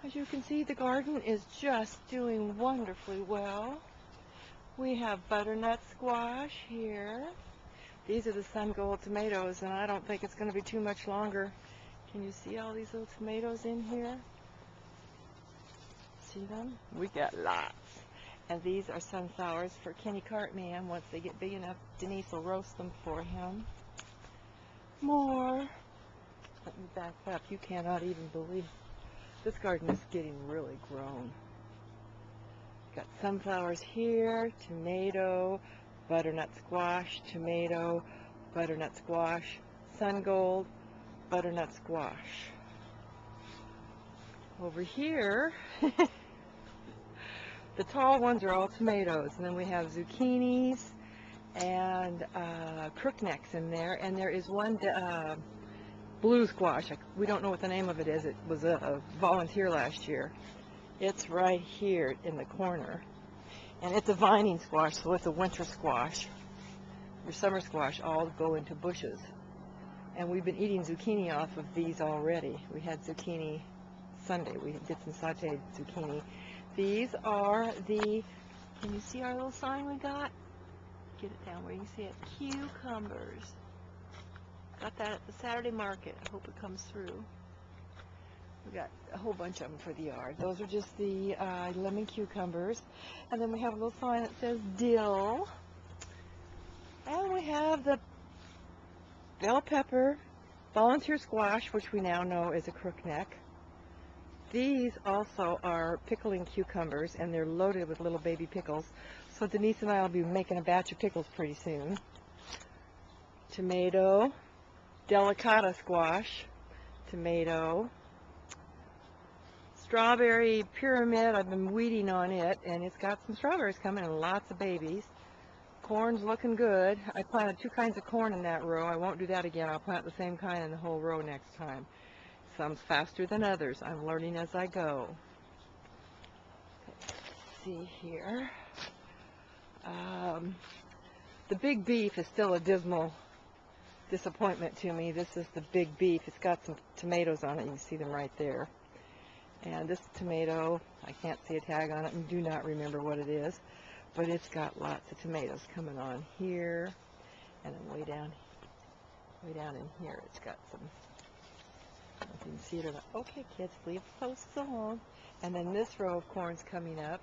As you can see, the garden is just doing wonderfully well. We have butternut squash here. These are the sun gold tomatoes, and I don't think it's going to be too much longer. Can you see all these little tomatoes in here? See them? We got lots. And these are sunflowers for Kenny Cartman. Once they get big enough, Denise will roast them for him. More. Let me back up. You cannot even believe this garden is getting really grown. Got sunflowers here, tomato, butternut squash, tomato, butternut squash, sun gold, butternut squash. Over here, the tall ones are all tomatoes, and then we have zucchinis and crooknecks in there, and there is one blue squash. We don't know what the name of it is. It was a volunteer last year. It's right here in the corner, and it's a vining squash, so it's a winter squash. Your summer squash all go into bushes, and we've been eating zucchini off of these already. We had zucchini Sunday. We did some sauteed zucchini. These are the, can you see our little sign we got? Get it down where you can see it. Cucumbers. Got that at the Saturday market. I hope it comes through. We got a whole bunch of them for the yard. Those are just the lemon cucumbers. And then we have a little sign that says dill. And we have the bell pepper, volunteer squash, which we now know is a crookneck. These also are pickling cucumbers, and they're loaded with little baby pickles. So Denise and I will be making a batch of pickles pretty soon. Tomato, delicata squash, tomato, strawberry pyramid. I've been weeding on it, and it's got some strawberries coming and lots of babies. Corn's looking good. I planted 2 kinds of corn in that row. I won't do that again. I'll plant the same kind in the whole row next time. Some's faster than others. I'm learning as I go. Let's see here. The big beef is still a dismal disappointment to me. This is the big beef. It's got some tomatoes on it. You can see them right there. And this tomato, I can't see a tag on it and do not remember what it is, but it's got lots of tomatoes coming on here, and then way down in here it's got some. I don't know if you can see it or not. Okay, kids, leave the posts alone. And then this row of corn's coming up,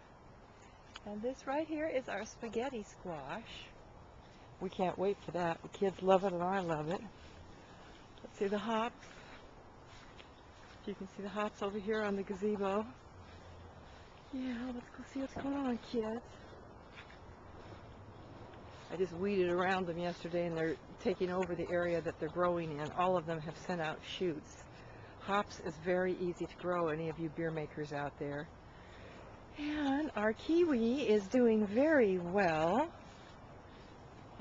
and this right here is our spaghetti squash. We can't wait for that. The kids love it and I love it. Let's see the hops. You can see the hops over here on the gazebo. Yeah, let's go see what's going on, kids. I just weeded around them yesterday, and they're taking over the area that they're growing in. All of them have sent out shoots. Hops is very easy to grow, any of you beer makers out there. And our kiwi is doing very well.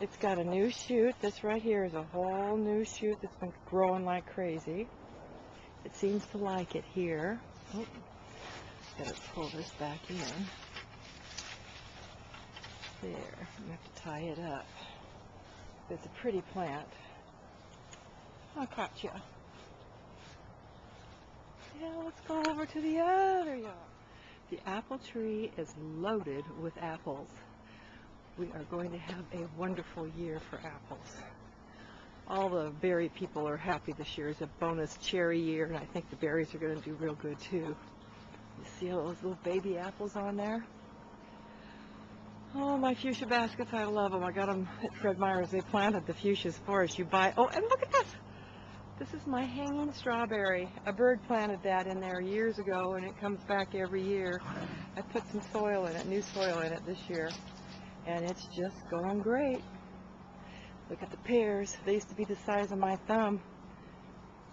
It's got a new shoot. This right here is a whole new shoot that's been growing like crazy. It seems to like it here. Oh, better pull this back in. There, I'm going to have to tie it up. It's a pretty plant. I caught you. Yeah, let's go over to the other yard. The apple tree is loaded with apples. We are going to have a wonderful year for apples. All the berry people are happy this year. It's a bonus cherry year, and I think the berries are going to do real good too. You see all those little baby apples on there? Oh, my fuchsia baskets, I love them. I got them at Fred Meyer's. They planted the fuchsias for us. You buy, oh, and look at this. This is my hanging strawberry. A bird planted that in there years ago, and it comes back every year. I put some soil in it, new soil in it this year, and it's just going great. Look at the pears. They used to be the size of my thumb.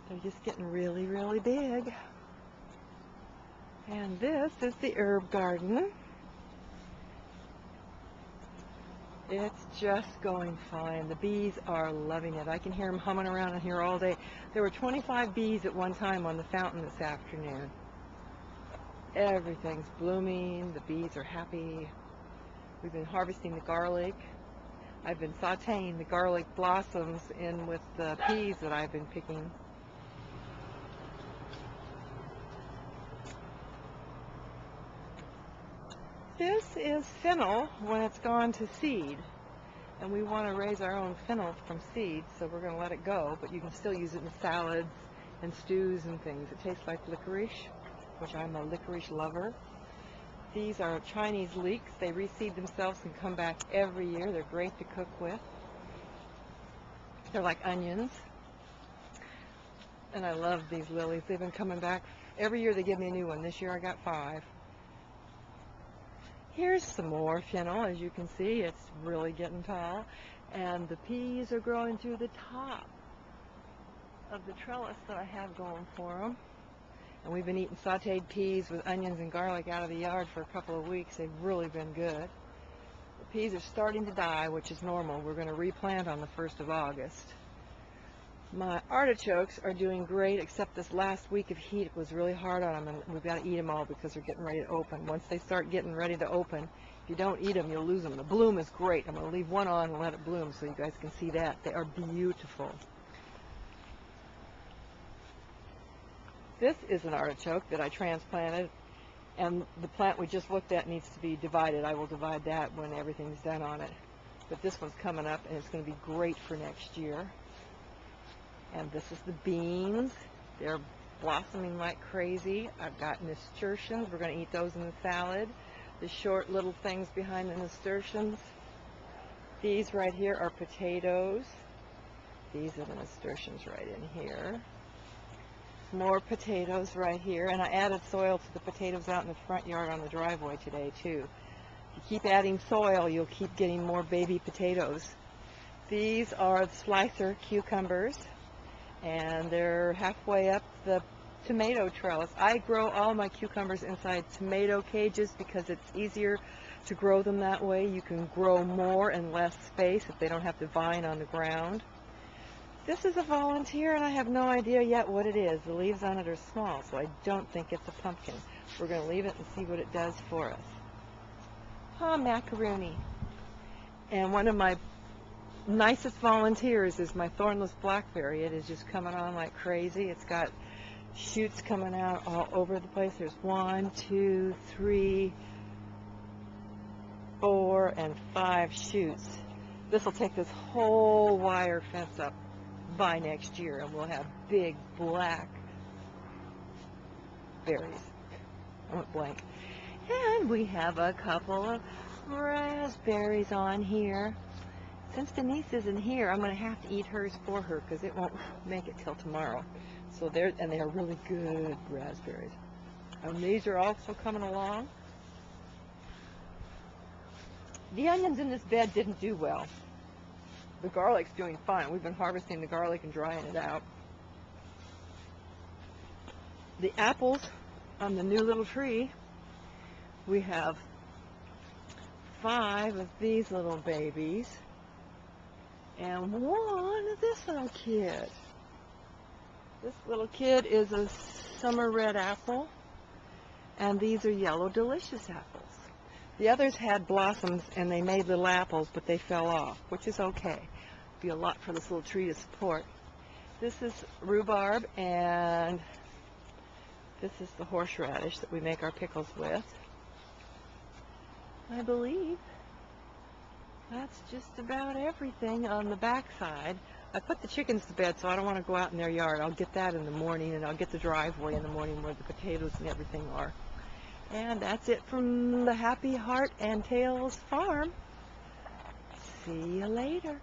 They're just getting really, really big. And this is the herb garden. It's just going fine. The bees are loving it. I can hear them humming around in here all day. There were 25 bees at one time on the fountain this afternoon. Everything's blooming. The bees are happy. We've been harvesting the garlic. I've been sauteing the garlic blossoms in with the peas that I've been picking. This is fennel when it's gone to seed. And we want to raise our own fennel from seeds, so we're going to let it go, but you can still use it in salads and stews and things. It tastes like licorice, which I'm a licorice lover. These are Chinese leeks. They reseed themselves and come back every year. They're great to cook with. They're like onions. And I love these lilies. They've been coming back. Every year they give me a new one. This year I got 5. Here's some more fennel. As you can see, it's really getting tall. And the peas are growing through the top of the trellis that I have going for them. And we've been eating sauteed peas with onions and garlic out of the yard for a couple of weeks. They've really been good. The peas are starting to die, which is normal. We're going to replant on the 1st of August. My artichokes are doing great, except this last week of heat was really hard on them, and we've got to eat them all because they're getting ready to open. Once they start getting ready to open, if you don't eat them, you'll lose them. The bloom is great. I'm going to leave one on and let it bloom so you guys can see that. They are beautiful. This is an artichoke that I transplanted, and the plant we just looked at needs to be divided. I will divide that when everything's done on it. But this one's coming up, and it's going to be great for next year. And this is the beans. They're blossoming like crazy. I've got nasturtiums. We're going to eat those in the salad. The short little things behind the nasturtiums. These right here are potatoes. These are the nasturtiums right in here. More potatoes right here. And I added soil to the potatoes out in the front yard on the driveway today too. If you keep adding soil, you'll keep getting more baby potatoes. These are slicer cucumbers. And they're halfway up the tomato trellis. I grow all my cucumbers inside tomato cages because it's easier to grow them that way. You can grow more in less space if they don't have to vine on the ground. This is a volunteer, and I have no idea yet what it is. The leaves on it are small, so I don't think it's a pumpkin. We're going to leave it and see what it does for us. Macaroni. And one of my nicest volunteers is my thornless blackberry. It is just coming on like crazy. It's got shoots coming out all over the place. There's 1, 2, 3, 4, and 5 shoots. This will take this whole wire fence up by next year, and we'll have big black berries. I went blank. And we have a couple of raspberries on here. Since Denise isn't here, I'm going to have to eat hers for her because it won't make it till tomorrow. So they're really good raspberries. And these are also coming along. The onions in this bed didn't do well. The garlic's doing fine. We've been harvesting the garlic and drying it out. The apples on the new little tree, we have 5 of these little babies. And 1 of this little kid. This little kid is a summer red apple, and these are yellow delicious apples. The others had blossoms and they made little apples, but they fell off, which is okay. Be a lot for this little tree to support. This is rhubarb, and this is the horseradish that we make our pickles with. I believe that's just about everything on the back side. I put the chickens to bed, so I don't want to go out in their yard. I'll get that in the morning, and I'll get the driveway in the morning where the potatoes and everything are. And that's it from the Happy Heart and Tails farm. See you later.